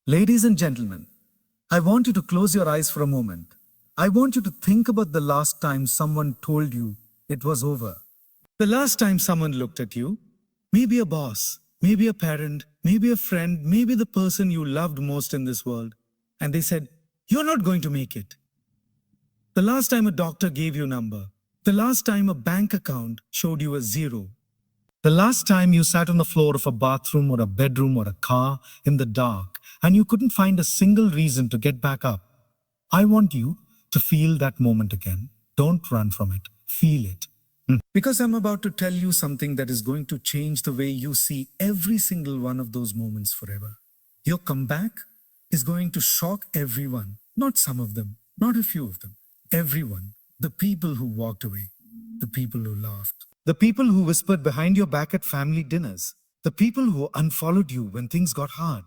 Ladies and gentlemen, I want you to close your eyes for a moment. I want you to think about the last time someone told you it was over. The last time someone looked at you, maybe a boss, maybe a parent, maybe a friend, maybe the person you loved most in this world, and they said, "You're not going to make it." The last time a doctor gave you a number, the last time a bank account showed you a zero, the last time you sat on the floor of a bathroom or a bedroom or a car in the dark and you couldn't find a single reason to get back up. I want you to feel that moment again. Don't run from it. Feel it. Because I'm about to tell you something that is going to change the way you see every single one of those moments forever. Your comeback is going to shock everyone, not some of them, not a few of them, everyone. The people who walked away, the people who laughed, the people who whispered behind your back at family dinners, the people who unfollowed you when things got hard,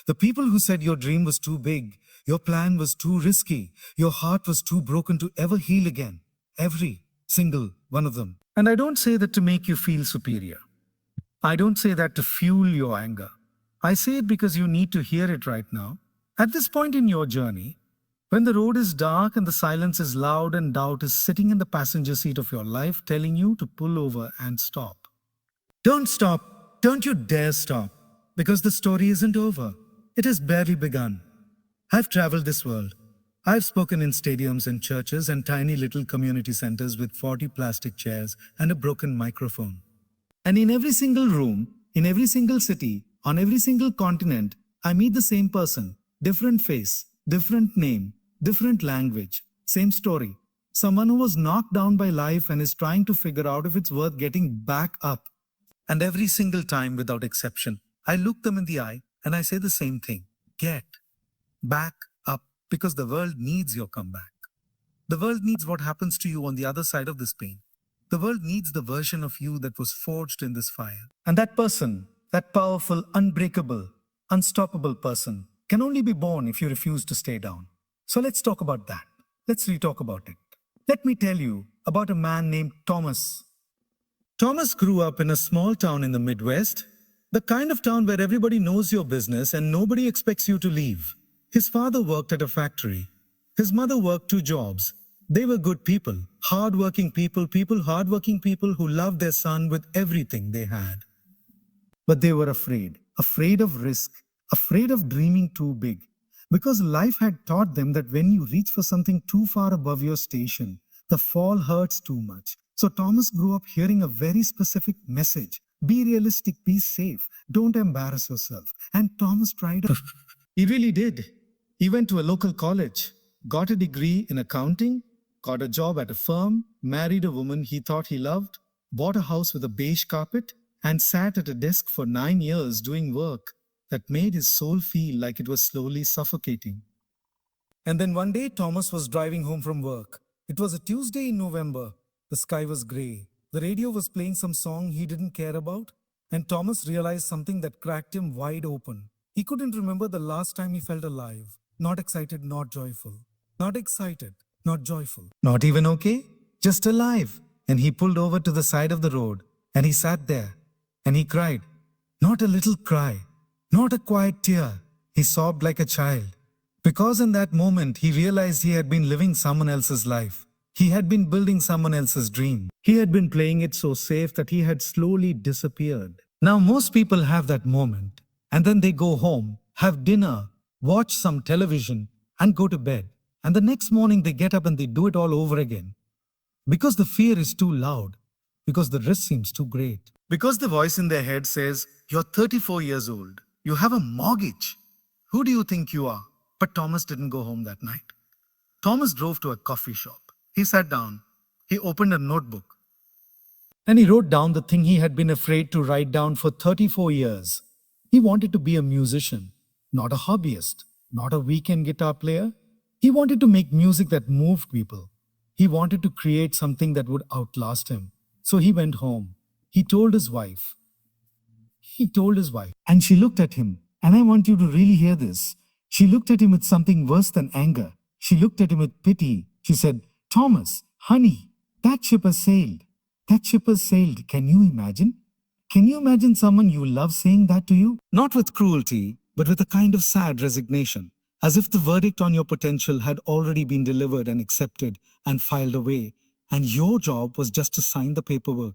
the people who said your dream was too big, your plan was too risky, your heart was too broken to ever heal again. Every single one of them. And I don't say that to make you feel superior. I don't say that to fuel your anger. I say it because you need to hear it right now. At this point in your journey, when the road is dark and the silence is loud and doubt is sitting in the passenger seat of your life telling you to pull over and stop. Don't stop. Don't you dare stop. Because the story isn't over. It has barely begun. I've traveled this world. I've spoken in stadiums and churches and tiny little community centers with 40 plastic chairs and a broken microphone. And in every single room, in every single city, on every single continent, I meet the same person, different face, different name, different language, same story. Someone who was knocked down by life and is trying to figure out if it's worth getting back up. And every single time, without exception, I look them in the eye and I say the same thing. Get back up, because the world needs your comeback. The world needs what happens to you on the other side of this pain. The world needs the version of you that was forged in this fire. And that person, that powerful, unbreakable, unstoppable person, can only be born if you refuse to stay down. So let's talk about that. Let's re-talk about it. Let me tell you about a man named Thomas. Thomas grew up in a small town in the Midwest, the kind of town where everybody knows your business and nobody expects you to leave. His father worked at a factory. His mother worked 2 jobs. They were good people, hardworking people who loved their son with everything they had. But they were afraid of risk, afraid of dreaming too big. Because life had taught them that when you reach for something too far above your station, the fall hurts too much. So Thomas grew up hearing a very specific message. Be realistic, be safe, don't embarrass yourself. And Thomas tried. He really did. He went to a local college, got a degree in accounting, got a job at a firm, married a woman he thought he loved, bought a house with a beige carpet, and sat at a desk for 9 years doing work that made his soul feel like it was slowly suffocating. And then one day, Thomas was driving home from work. It was a Tuesday in November. The sky was grey. The radio was playing some song he didn't care about. And Thomas realized something that cracked him wide open. He couldn't remember the last time he felt alive. Not excited, not joyful. Not excited, not joyful. Not even okay, just alive. And he pulled over to the side of the road. And he sat there. And he cried. Not a little cry. Not a quiet tear. He sobbed like a child. Because in that moment, he realized he had been living someone else's life. He had been building someone else's dream. He had been playing it so safe that he had slowly disappeared. Now, most people have that moment. And then they go home, have dinner, watch some television, and go to bed. And the next morning, they get up and they do it all over again. Because the fear is too loud. Because the risk seems too great. Because the voice in their head says, "You're 34 years old. You have a mortgage. Who do you think you are?" But Thomas didn't go home that night. Thomas drove to a coffee shop. He sat down. He opened a notebook. And he wrote down the thing he had been afraid to write down for 34 years. He wanted to be a musician, not a hobbyist, not a weekend guitar player. He wanted to make music that moved people. He wanted to create something that would outlast him. So he went home. He told his wife. And she looked at him. And I want you to really hear this. She looked at him with something worse than anger. She looked at him with pity. She said, "Thomas, honey, that ship has sailed. That ship has sailed. Can you imagine? Can you imagine someone you love saying that to you? Not with cruelty, but with a kind of sad resignation, as if the verdict on your potential had already been delivered and accepted and filed away, and your job was just to sign the paperwork.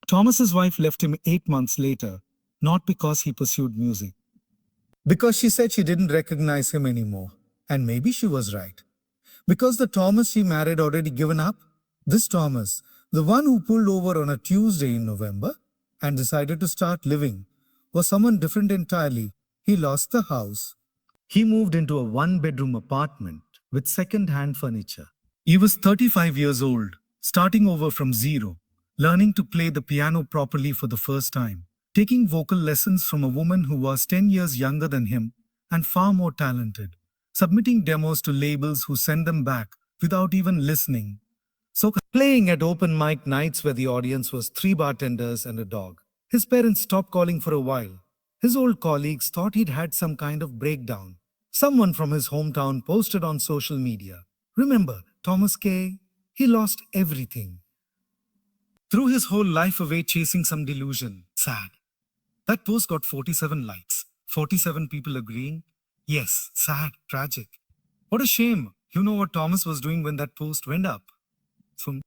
Thomas's wife left him 8 months later, not because he pursued music, because she said she didn't recognize him anymore. And maybe she was right. Because the Thomas she married already given up. This Thomas, the one who pulled over on a Tuesday in November and decided to start living, was someone different entirely. He lost the house. He moved into a one-bedroom apartment with second-hand furniture. He was 35 years old, starting over from zero, learning to play the piano properly for the first time, taking vocal lessons from a woman who was 10 years younger than him and far more talented, submitting demos to labels who sent them back without even listening. So playing at open mic nights where the audience was 3 bartenders and a dog. His parents stopped calling for a while. His old colleagues thought he'd had some kind of breakdown. Someone from his hometown posted on social media, "Remember Thomas K? He lost everything. Threw his whole life away chasing some delusion. Sad." That post got 47 likes. 47 people agreeing. Yes, sad, tragic. What a shame. You know what Thomas was doing when that post went up?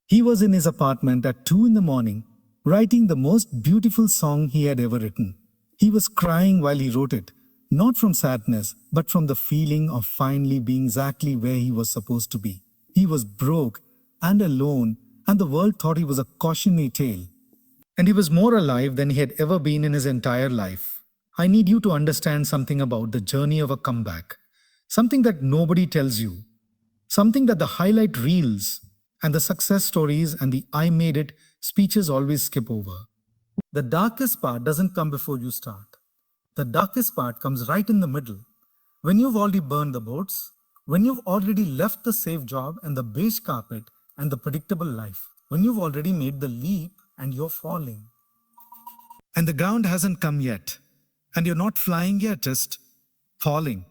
He was in his apartment at 2 in the morning, writing the most beautiful song he had ever written. He was crying while he wrote it, not from sadness, but from the feeling of finally being exactly where he was supposed to be. He was broke and alone, and the world thought he was a cautionary tale. And he was more alive than he had ever been in his entire life. I need you to understand something about the journey of a comeback. Something that nobody tells you. Something that the highlight reels and the success stories and the "I made it" speeches always skip over. The darkest part doesn't come before you start. The darkest part comes right in the middle. When you've already burned the boats, when you've already left the safe job and the beige carpet and the predictable life, when you've already made the leap and you're falling. And the ground hasn't come yet. And you're not flying yet, just falling.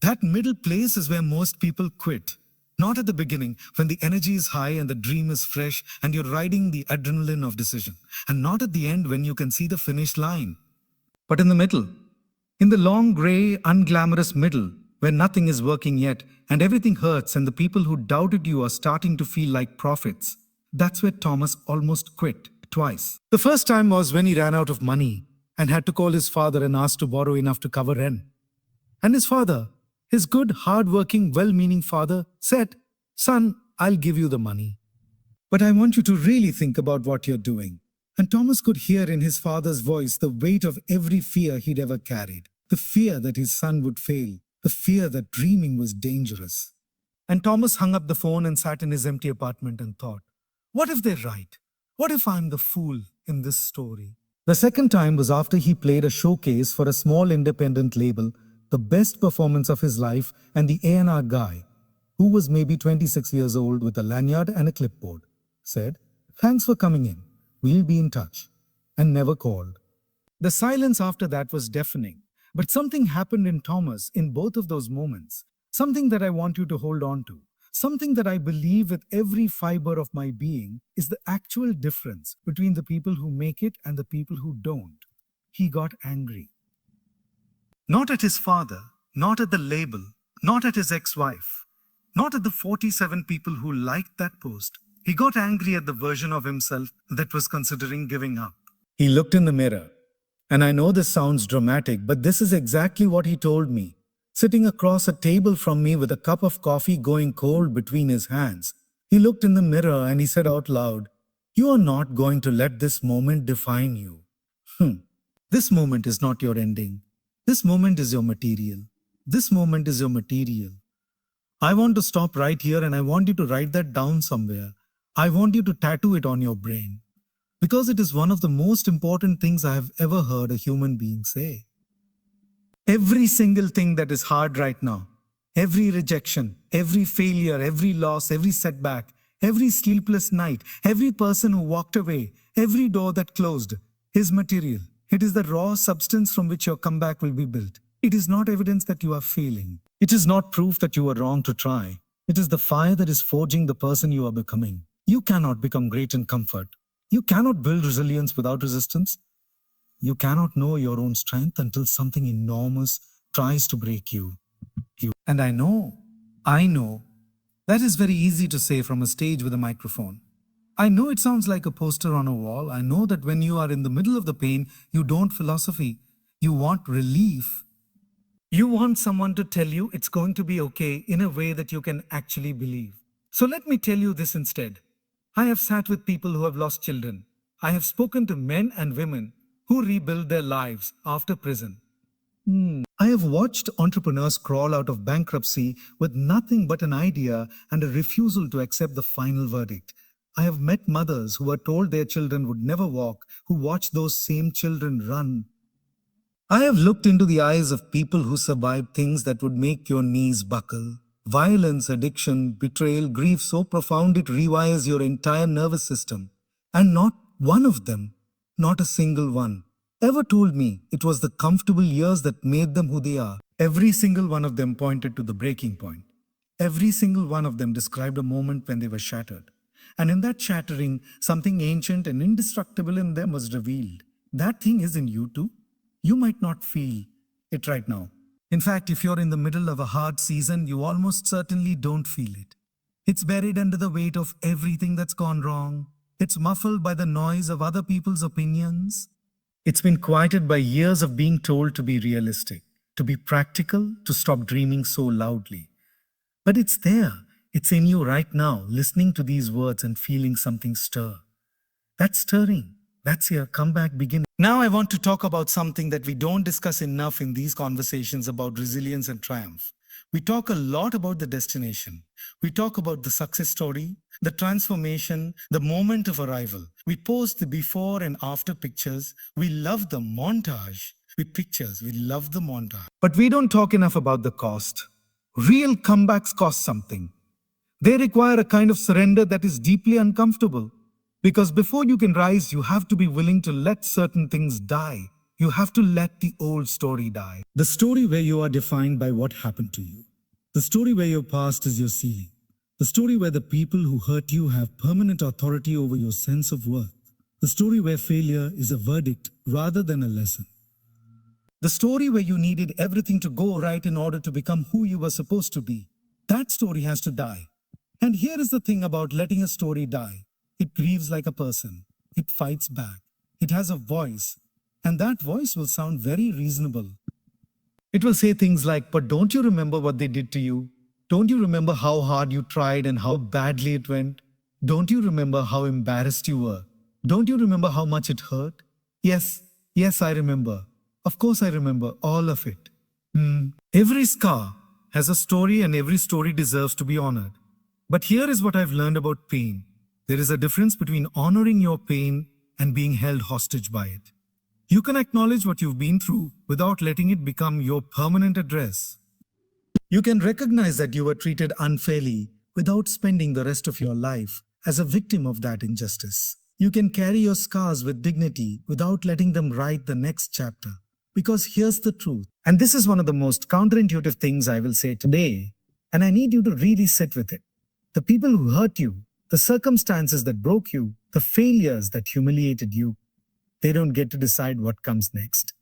That middle place is where most people quit. Not at the beginning, when the energy is high and the dream is fresh and you're riding the adrenaline of decision. And not at the end when you can see the finish line. But in the middle. In the long, grey, unglamorous middle, where nothing is working yet and everything hurts and the people who doubted you are starting to feel like prophets. That's where Thomas almost quit twice. The first time was when he ran out of money and had to call his father and ask to borrow enough to cover rent. And his father, his good, hard-working, well-meaning father, said, "Son, I'll give you the money. But I want you to really think about what you're doing." And Thomas could hear in his father's voice the weight of every fear he'd ever carried. The fear that his son would fail. The fear that dreaming was dangerous. And Thomas hung up the phone and sat in his empty apartment and thought, what if they're right? What if I'm the fool in this story? The second time was after he played a showcase for a small independent label, the best performance of his life, and the A&R guy, who was maybe 26 years old with a lanyard and a clipboard, said, "Thanks for coming in. We'll be in touch," and never called. The silence after that was deafening, but something happened in Thomas in both of those moments, something that I want you to hold on to. Something that I believe with every fiber of my being is the actual difference between the people who make it and the people who don't. He got angry. Not at his father, not at the label, not at his ex-wife, not at the 47 people who liked that post. He got angry at the version of himself that was considering giving up. He looked in the mirror. And I know this sounds dramatic, but this is exactly what he told me. Sitting across a table from me with a cup of coffee going cold between his hands, he looked in the mirror and he said out loud, "You are not going to let this moment define you. This moment is not your ending. This moment is your material. This moment is your material." I want to stop right here and I want you to write that down somewhere. I want you to tattoo it on your brain. Because it is one of the most important things I have ever heard a human being say. Every single thing that is hard right now, every rejection, every failure, every loss, every setback, every sleepless night, every person who walked away, every door that closed, is material. It is the raw substance from which your comeback will be built. It is not evidence that you are failing. It is not proof that you were wrong to try. It is the fire that is forging the person you are becoming. You cannot become great in comfort. You cannot build resilience without resistance. You cannot know your own strength until something enormous tries to break you. And I know, that is very easy to say from a stage with a microphone. I know it sounds like a poster on a wall. I know that when you are in the middle of the pain, you don't philosophy. You want relief. You want someone to tell you it's going to be okay in a way that you can actually believe. So let me tell you this instead. I have sat with people who have lost children. I have spoken to men and women who rebuild their lives after prison. I have watched entrepreneurs crawl out of bankruptcy with nothing but an idea and a refusal to accept the final verdict. I have met mothers who were told their children would never walk, who watched those same children run. I have looked into the eyes of people who survived things that would make your knees buckle. Violence, addiction, betrayal, grief so profound it rewires your entire nervous system. And not one of them, not a single one, ever told me it was the comfortable years that made them who they are. Every single one of them pointed to the breaking point. Every single one of them described a moment when they were shattered. And in that shattering, something ancient and indestructible in them was revealed. That thing is in you too. You might not feel it right now. In fact, if you're in the middle of a hard season, you almost certainly don't feel it. It's buried under the weight of everything that's gone wrong. It's muffled by the noise of other people's opinions. It's been quieted by years of being told to be realistic, to be practical, to stop dreaming so loudly. But it's there. It's in you right now, listening to these words and feeling something stir. That's stirring. That's your comeback beginning. Now I want to talk about something that we don't discuss enough in these conversations about resilience and triumph. We talk a lot about the destination. We talk about the success story, the transformation, the moment of arrival. We post the before and after pictures. We love the montage. With pictures, we love the montage. But we don't talk enough about the cost. Real comebacks cost something. They require a kind of surrender that is deeply uncomfortable. Because before you can rise, you have to be willing to let certain things die. You have to let the old story die. The story where you are defined by what happened to you. The story where your past is your ceiling. The story where the people who hurt you have permanent authority over your sense of worth. The story where failure is a verdict rather than a lesson. The story where you needed everything to go right in order to become who you were supposed to be. That story has to die. And here is the thing about letting a story die. It grieves like a person. It fights back. It has a voice. And that voice will sound very reasonable. It will say things like, but don't you remember what they did to you? Don't you remember how hard you tried and how badly it went? Don't you remember how embarrassed you were? Don't you remember how much it hurt? Yes, I remember. Of course I remember all of it. Every scar has a story and every story deserves to be honored. But here is what I've learned about pain. There is a difference between honoring your pain and being held hostage by it. You can acknowledge what you've been through without letting it become your permanent address. You can recognize that you were treated unfairly without spending the rest of your life as a victim of that injustice. You can carry your scars with dignity without letting them write the next chapter. Because here's the truth, and this is one of the most counterintuitive things I will say today, and I need you to really sit with it. The people who hurt you, the circumstances that broke you, the failures that humiliated you, they don't get to decide what comes next.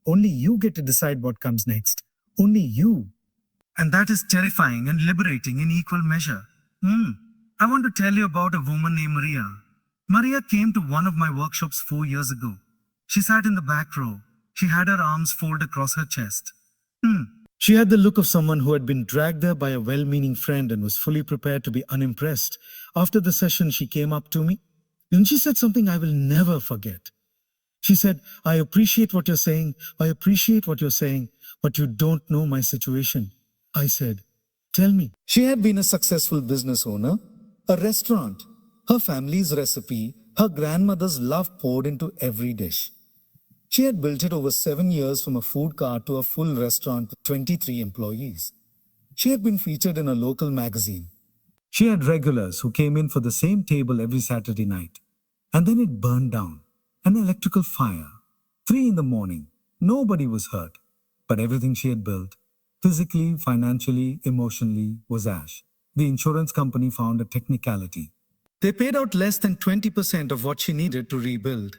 Only you get to decide what comes next. Only you. And that is terrifying and liberating in equal measure. I want to tell you about a woman named Maria. Maria came to one of my workshops 4 years ago. She sat in the back row. She had her arms folded across her chest. She had the look of someone who had been dragged there by a well-meaning friend and was fully prepared to be unimpressed. After the session, she came up to me and she said something I will never forget. She said, I appreciate what you're saying. I appreciate what you're saying, but you don't know my situation. I said, tell me. She had been a successful business owner, a restaurant, her family's recipe, her grandmother's love poured into every dish. She had built it over 7 years from a food cart to a full restaurant with 23 employees. She had been featured in a local magazine. She had regulars who came in for the same table every Saturday night. And then it burned down. An electrical fire. 3 in the morning. Nobody was hurt. But everything she had built, physically, financially, emotionally, was ash. The insurance company found a technicality. They paid out less than 20% of what she needed to rebuild.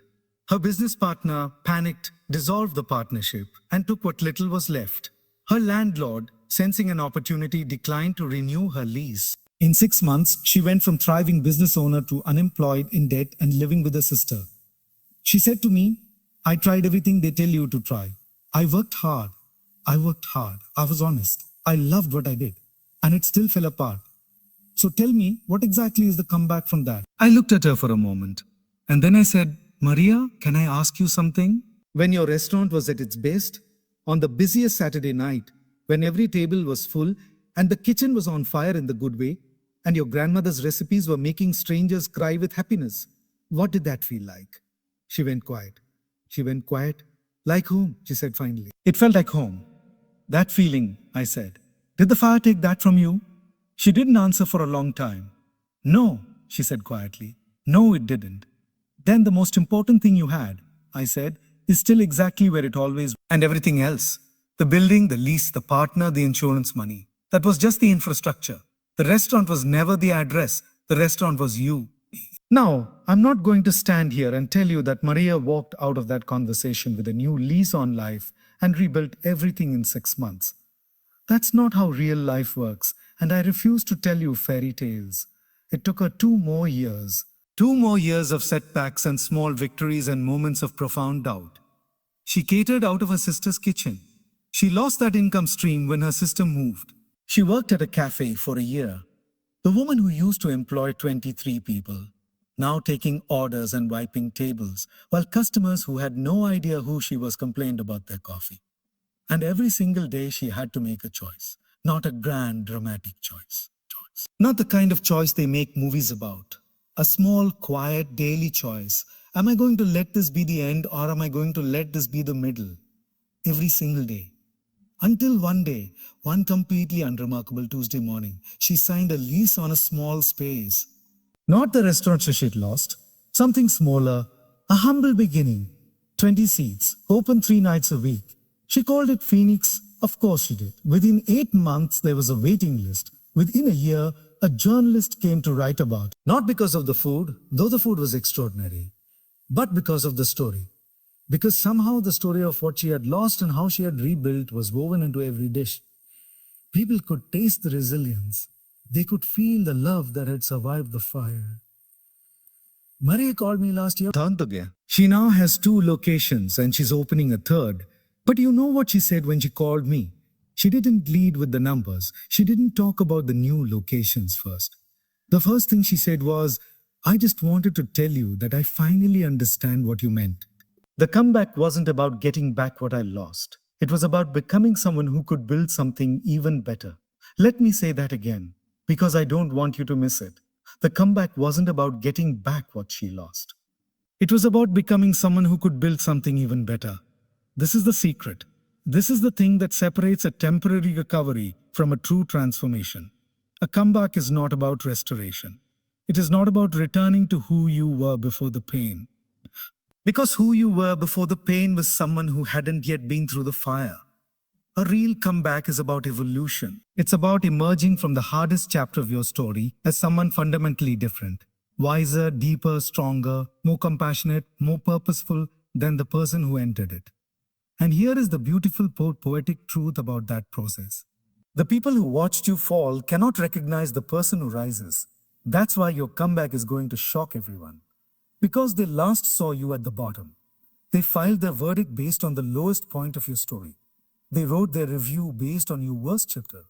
Her business partner panicked, dissolved the partnership, and took what little was left. Her landlord, sensing an opportunity, declined to renew her lease. In 6 months, she went from thriving business owner to unemployed, in debt, and living with her sister. She said to me, I tried everything they tell you to try. I worked hard. I worked hard. I was honest. I loved what I did. And it still fell apart. So tell me, what exactly is the comeback from that? I looked at her for a moment. And then I said, Maria, can I ask you something? When your restaurant was at its best, on the busiest Saturday night, when every table was full and the kitchen was on fire in the good way, and your grandmother's recipes were making strangers cry with happiness, what did that feel like? She went quiet. She went quiet. Like whom? She said finally. It felt like home. That feeling, I said. Did the fire take that from you? She didn't answer for a long time. No, she said quietly. No, it didn't. Then the most important thing you had, I said, is still exactly where it always was. And everything else. The building, the lease, the partner, the insurance money. That was just the infrastructure. The restaurant was never the address. The restaurant was you. Now, I'm not going to stand here and tell you that Maria walked out of that conversation with a new lease on life and rebuilt everything in 6 months. That's not how real life works, and I refuse to tell you fairy tales. It took her 2 more years. 2 more years of setbacks and small victories and moments of profound doubt. She catered out of her sister's kitchen. She lost that income stream when her sister moved. She worked at a cafe for a year. The woman who used to employ 23 people, now taking orders and wiping tables, while customers who had no idea who she was complained about their coffee. And every single day she had to make a choice, not a grand dramatic choice. Not the kind of choice they make movies about. A small, quiet, daily choice. Am I going to let this be the end, or am I going to let this be the middle? Every single day. Until one day, one completely unremarkable Tuesday morning, she signed a lease on a small space. Not the restaurant she'd lost, something smaller, a humble beginning. 20 seats, open 3 nights a week. She called it Phoenix. Of course she did. Within 8 months, there was a waiting list. Within a year, a journalist came to write about it. Not because of the food, though the food was extraordinary, but because of the story. Because somehow the story of what she had lost and how she had rebuilt was woven into every dish. People could taste the resilience. They could feel the love that had survived the fire. Maria called me last year. She now has 2 locations and she's opening a third. But you know what she said when she called me? She didn't lead with the numbers. She didn't talk about the new locations first. The first thing she said was, I just wanted to tell you that I finally understand what you meant. The comeback wasn't about getting back what I lost. It was about becoming someone who could build something even better. Let me say that again, because I don't want you to miss it. The comeback wasn't about getting back what she lost. It was about becoming someone who could build something even better. This is the secret. This is the thing that separates a temporary recovery from a true transformation. A comeback is not about restoration. It is not about returning to who you were before the pain. Because who you were before the pain was someone who hadn't yet been through the fire. A real comeback is about evolution. It's about emerging from the hardest chapter of your story as someone fundamentally different. Wiser, deeper, stronger, more compassionate, more purposeful than the person who entered it. And here is the beautiful poetic truth about that process. The people who watched you fall cannot recognize the person who rises. That's why your comeback is going to shock everyone. Because they last saw you at the bottom. They filed their verdict based on the lowest point of your story. They wrote their review based on your worst chapter.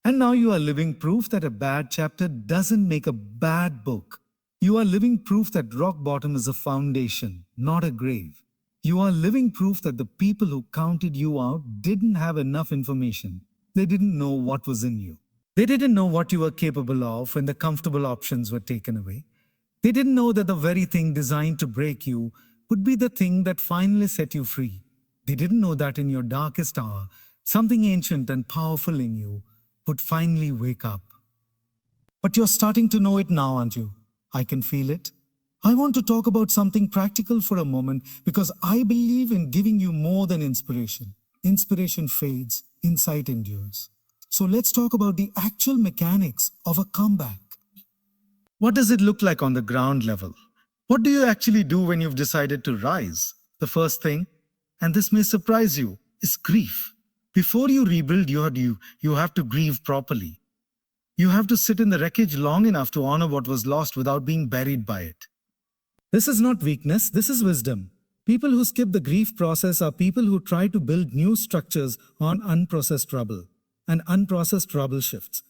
And now you are living proof that a bad chapter doesn't make a bad book. You are living proof that rock bottom is a foundation, not a grave. You are living proof that the people who counted you out didn't have enough information. They didn't know what was in you. They didn't know what you were capable of when the comfortable options were taken away. They didn't know that the very thing designed to break you would be the thing that finally set you free. They didn't know that in your darkest hour, something ancient and powerful in you would finally wake up. But you're starting to know it now, aren't you? I can feel it. I want to talk about something practical for a moment because I believe in giving you more than inspiration. Inspiration fades, insight endures. So let's talk about the actual mechanics of a comeback. What does it look like on the ground level? What do you actually do when you've decided to rise? The first thing, and this may surprise you, is grief. Before you rebuild, you have to grieve properly. You have to sit in the wreckage long enough to honor what was lost without being buried by it. This is not weakness, this is wisdom. People who skip the grief process are people who try to build new structures on unprocessed rubble. And unprocessed rubble shifts.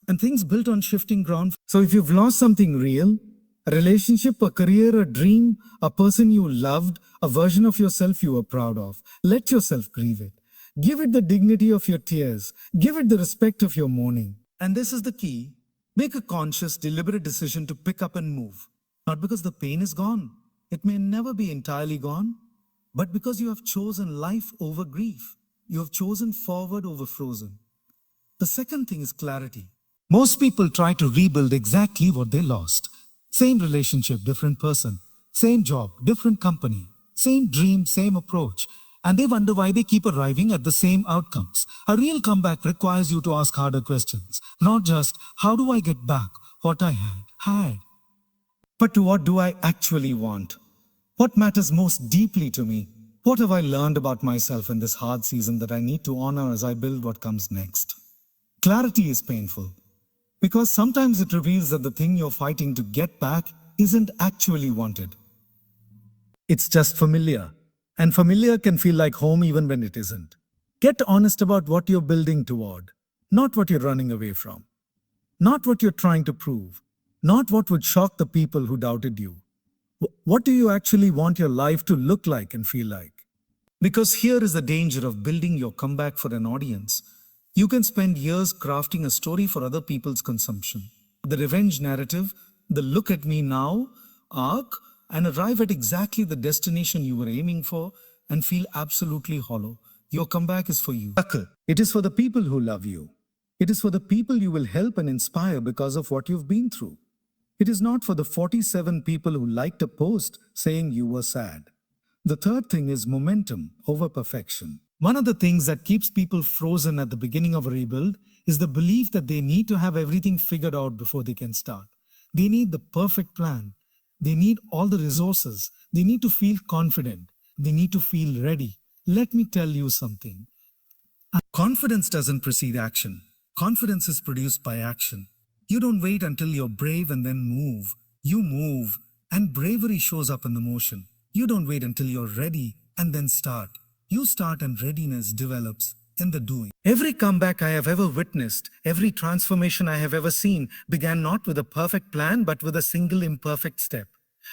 And things built on shifting ground. So if you've lost something real, a relationship, a career, a dream, a person you loved, a version of yourself you were proud of, let yourself grieve it. Give it the dignity of your tears. Give it the respect of your mourning. And this is the key. Make a conscious, deliberate decision to pick up and move. Not because the pain is gone. It may never be entirely gone. But because you have chosen life over grief. You have chosen forward over frozen. The second thing is clarity. Most people try to rebuild exactly what they lost. Same relationship, different person. Same job, different company. Same dream, same approach. And they wonder why they keep arriving at the same outcomes. A real comeback requires you to ask harder questions. Not just, how do I get back what I had? But to what do I actually want? What matters most deeply to me? What have I learned about myself in this hard season that I need to honor as I build what comes next? Clarity is painful. Because sometimes it reveals that the thing you're fighting to get back isn't actually wanted. It's just familiar. And familiar can feel like home even when it isn't. Get honest about what you're building toward, not what you're running away from. Not what you're trying to prove. Not what would shock the people who doubted you. What do you actually want your life to look like and feel like? Because here is the danger of building your comeback for an audience. You can spend years crafting a story for other people's consumption. The revenge narrative, the look at me now arc, and arrive at exactly the destination you were aiming for and feel absolutely hollow. Your comeback is for you. It is for the people who love you. It is for the people you will help and inspire because of what you've been through. It is not for the 47 people who liked a post saying you were sad. The third thing is momentum over perfection. One of the things that keeps people frozen at the beginning of a rebuild is the belief that they need to have everything figured out before they can start. They need the perfect plan. They need all the resources. They need to feel confident. They need to feel ready. Let me tell you something. Confidence doesn't precede action. Confidence is produced by action. You don't wait until you're brave and then move. You move, and bravery shows up in the motion. You don't wait until you're ready and then start. You start and readiness develops in the doing. Every comeback I have ever witnessed, every transformation I have ever seen began not with a perfect plan but with a single imperfect step.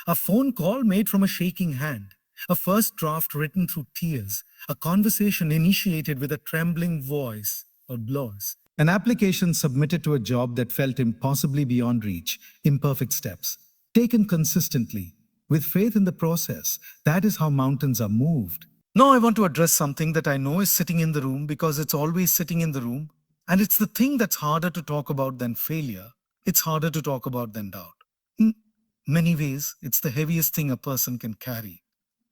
A phone call made from a shaking hand. A first draft written through tears. A conversation initiated with a trembling voice or blows. An application submitted to a job that felt impossibly beyond reach. Imperfect steps. Taken consistently. With faith in the process. That is how mountains are moved. Now I want to address something that I know is sitting in the room because it's always sitting in the room. And it's the thing that's harder to talk about than failure. It's harder to talk about than doubt. In many ways, it's the heaviest thing a person can carry.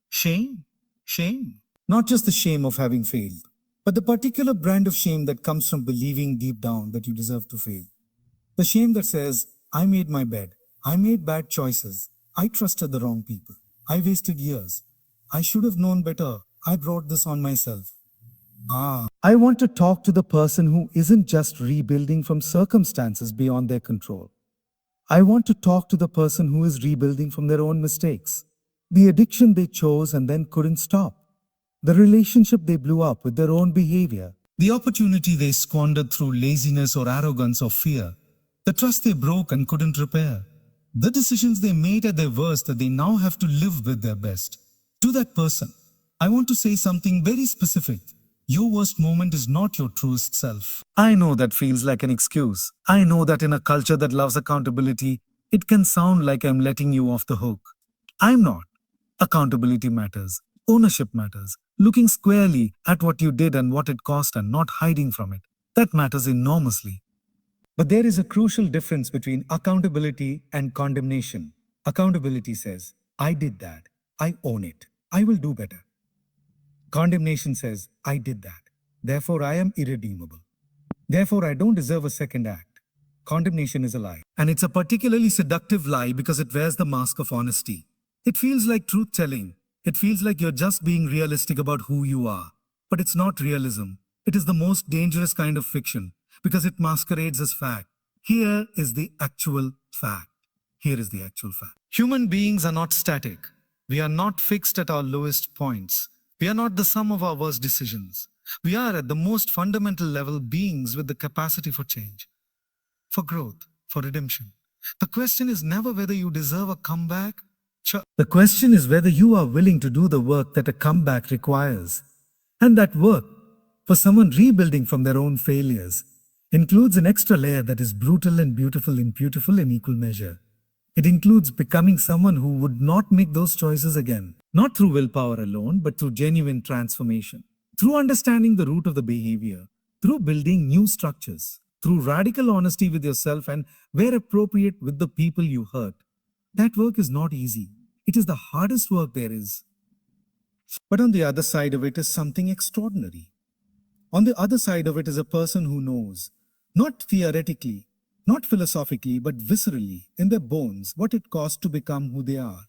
Shame. Shame. Not just the shame of having failed, but the particular brand of shame that comes from believing deep down that you deserve to fail. The shame that says, I made my bed. I made bad choices. I trusted the wrong people. I wasted years. I should have known better. I brought this on myself. I want to talk to the person who isn't just rebuilding from circumstances beyond their control. I want to talk to the person who is rebuilding from their own mistakes. The addiction they chose and then couldn't stop. The relationship they blew up with their own behavior. The opportunity they squandered through laziness or arrogance or fear. The trust they broke and couldn't repair. The decisions they made at their worst that they now have to live with their best. To that person, I want to say something very specific. Your worst moment is not your truest self. I know that feels like an excuse. I know that in a culture that loves accountability, it can sound like I'm letting you off the hook. I'm not. Accountability matters. Ownership matters. Looking squarely at what you did and what it cost and not hiding from it. That matters enormously. But there is a crucial difference between accountability and condemnation. Accountability says, I did that. I own it. I will do better. Condemnation says, I did that. Therefore, I am irredeemable. Therefore, I don't deserve a second act. Condemnation is a lie. And it's a particularly seductive lie because it wears the mask of honesty. It feels like truth telling. It feels like you're just being realistic about who you are. But it's not realism. It is the most dangerous kind of fiction because it masquerades as fact. Here is the actual fact. Here is the actual fact. Human beings are not static. We are not fixed at our lowest points. We are not the sum of our worst decisions. We are at the most fundamental level beings with the capacity for change, for growth, for redemption. The question is never whether you deserve a comeback. The question is whether you are willing to do the work that a comeback requires. And that work, for someone rebuilding from their own failures, includes an extra layer that is brutal and beautiful in equal measure. It includes becoming someone who would not make those choices again, not through willpower alone, but through genuine transformation, through understanding the root of the behavior, through building new structures, through radical honesty with yourself and, where appropriate, with the people you hurt. That work is not easy. It is the hardest work there is. But on the other side of it is something extraordinary. On the other side of it is a person who knows, not theoretically, not philosophically, but viscerally, in their bones, what it costs to become who they are.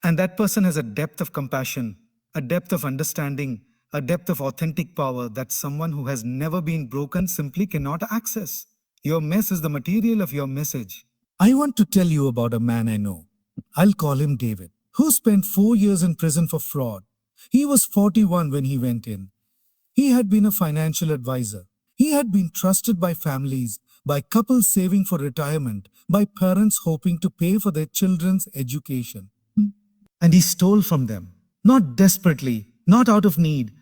And that person has a depth of compassion, a depth of understanding, a depth of authentic power that someone who has never been broken simply cannot access. Your mess is the material of your message. I want to tell you about a man I know. I'll call him David, who spent 4 years in prison for fraud. He was 41 when he went in. He had been a financial advisor. He had been trusted by families, by couples saving for retirement, by parents hoping to pay for their children's education. And he stole from them, not desperately, not out of need,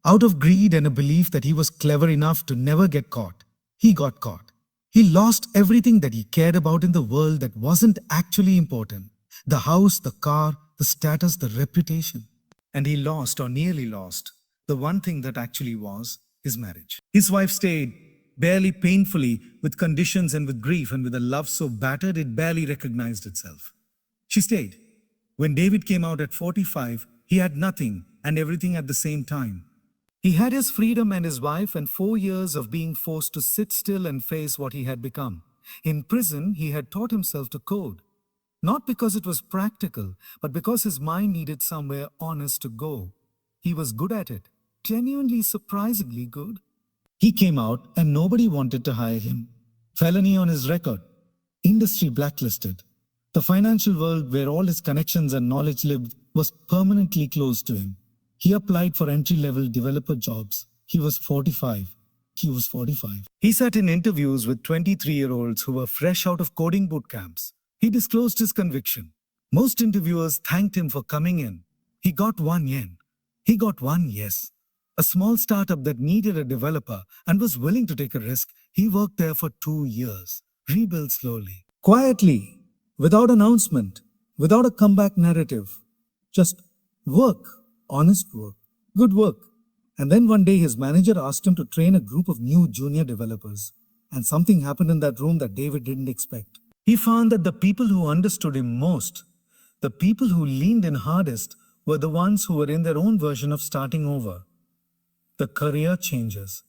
out of greed and a belief that he was clever enough to never get caught. He got caught. He lost everything that he cared about in the world that wasn't actually important. The house, the car, the status, the reputation. And he lost, or nearly lost, the one thing that actually was his marriage. His wife stayed, barely painfully, with conditions and with grief and with a love so battered it barely recognized itself. She stayed. When David came out at 45, he had nothing and everything at the same time. He had his freedom and his wife and 4 years of being forced to sit still and face what he had become. In prison, he had taught himself to code. Not because it was practical, but because his mind needed somewhere honest to go. He was good at it, genuinely surprisingly good. He came out and nobody wanted to hire him. Felony on his record. Industry blacklisted. The financial world where all his connections and knowledge lived was permanently closed to him. He applied for entry-level developer jobs. He was 45. He sat in interviews with 23-year-olds who were fresh out of coding boot camps. He disclosed his conviction. Most interviewers thanked him for coming in. He got 1 yen. He got 1 yes. A small startup that needed a developer and was willing to take a risk. He worked there for 2 years. Rebuilt slowly. Quietly. Without announcement. Without a comeback narrative. Just work. Honest work. Good work. And then one day his manager asked him to train a group of new junior developers. And something happened in that room that David didn't expect. He found that the people who understood him most, the people who leaned in hardest, were the ones who were in their own version of starting over. The career changers,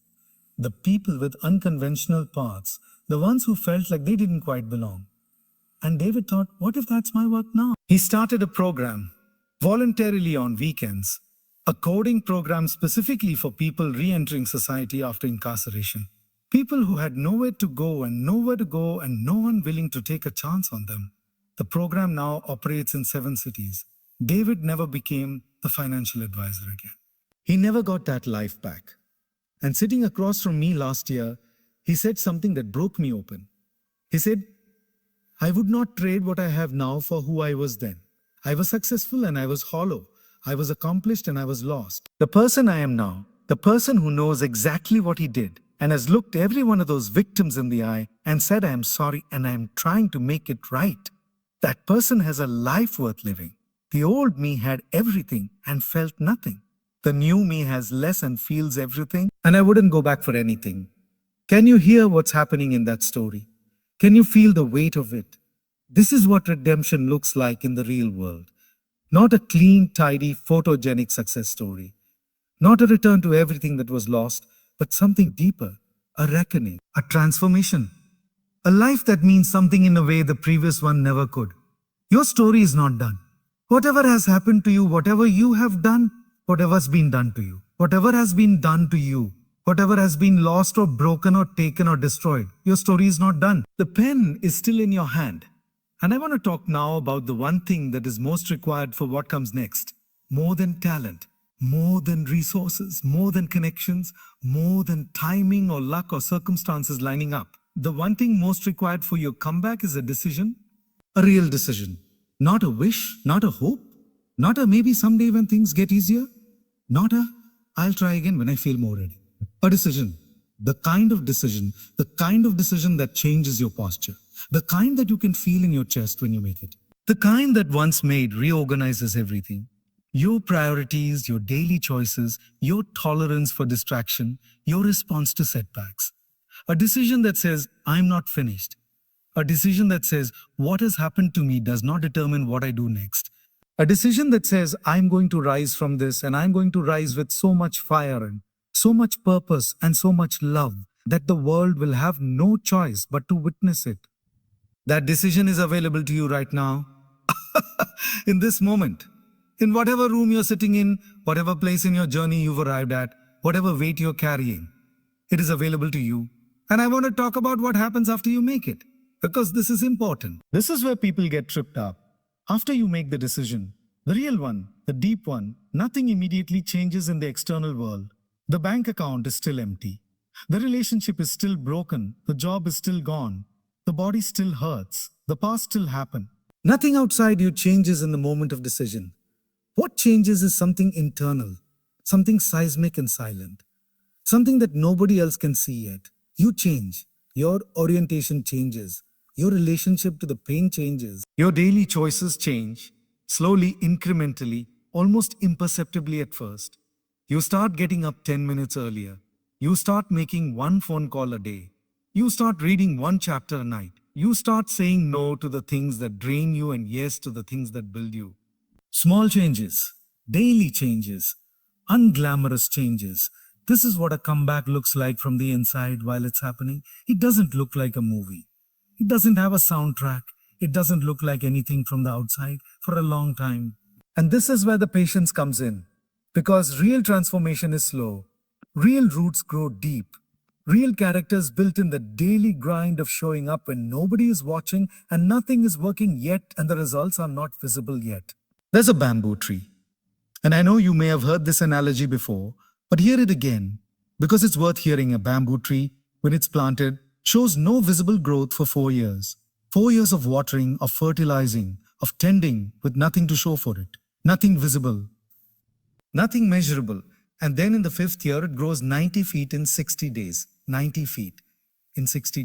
the people with unconventional paths, the ones who felt like they didn't quite belong. And David thought, what if that's my work now? He started a program, voluntarily on weekends, a coding program specifically for people re-entering society after incarceration. People who had nowhere to go and no one willing to take a chance on them. The program now operates in 7 cities. David never became the financial advisor again. He never got that life back. And sitting across from me last year, he said something that broke me open. He said, I would not trade what I have now for who I was then. I was successful and I was hollow. I was accomplished and I was lost. The person I am now, the person who knows exactly what he did and has looked every one of those victims in the eye and said, I am sorry and I am trying to make it right. That person has a life worth living. The old me had everything and felt nothing. The new me has less and feels everything, and I wouldn't go back for anything. Can you hear what's happening in that story? Can you feel the weight of it? This is what redemption looks like in the real world. Not a clean, tidy, photogenic success story. Not a return to everything that was lost, but something deeper, a reckoning, a transformation. A life that means something in a way the previous one never could. Your story is not done. Whatever has happened to you, whatever you have done, whatever's been done to you, whatever has been done to you, whatever has been lost or broken or taken or destroyed, your story is not done. The pen is still in your hand. And I want to talk now about the one thing that is most required for what comes next. More than talent, more than resources, more than connections, more than timing or luck or circumstances lining up. The one thing most required for your comeback is a decision, a real decision. Not a wish, not a hope, not a maybe someday when things get easier, not a I'll try again when I feel more ready. A decision. The kind of decision that changes your posture. The kind that you can feel in your chest when you make it. The kind that once made reorganizes everything. Your priorities, your daily choices, your tolerance for distraction, your response to setbacks. A decision that says, I'm not finished. A decision that says, what has happened to me does not determine what I do next. A decision that says, I'm going to rise from this and I'm going to rise with so much fire and so much purpose and so much love that the world will have no choice but to witness it. That decision is available to you right now, in this moment. In whatever room you're sitting in, whatever place in your journey you've arrived at, whatever weight you're carrying, it is available to you. And I want to talk about what happens after you make it, because this is important. This is where people get tripped up. After you make the decision, the real one, the deep one, nothing immediately changes in the external world. The bank account is still empty. The relationship is still broken. The job is still gone. The body still hurts. The past still happened. Nothing outside you changes in the moment of decision. What changes is something internal, something seismic and silent, something that nobody else can see yet. You change. Your orientation changes. Your relationship to the pain changes. Your daily choices change, slowly, incrementally, almost imperceptibly at first. You start getting up 10 minutes earlier. You start making one phone call a day. You start reading one chapter a night. You start saying no to the things that drain you and yes to the things that build you. Small changes, daily changes, unglamorous changes. This is what a comeback looks like from the inside while it's happening. It doesn't look like a movie. It doesn't have a soundtrack. It doesn't look like anything from the outside for a long time. And this is where the patience comes in. Because real transformation is slow. Real roots grow deep. Real characters built in the daily grind of showing up when nobody is watching and nothing is working yet and the results are not visible yet. There's a bamboo tree. And I know you may have heard this analogy before, but hear it again because it's worth hearing. A bamboo tree, when it's planted, shows no visible growth for 4 years. 4 years of watering, of fertilizing, of tending with nothing to show for it. Nothing visible. Nothing measurable. And then in the 5th year, it grows 90 feet in 60 days. 90 feet in 60 days.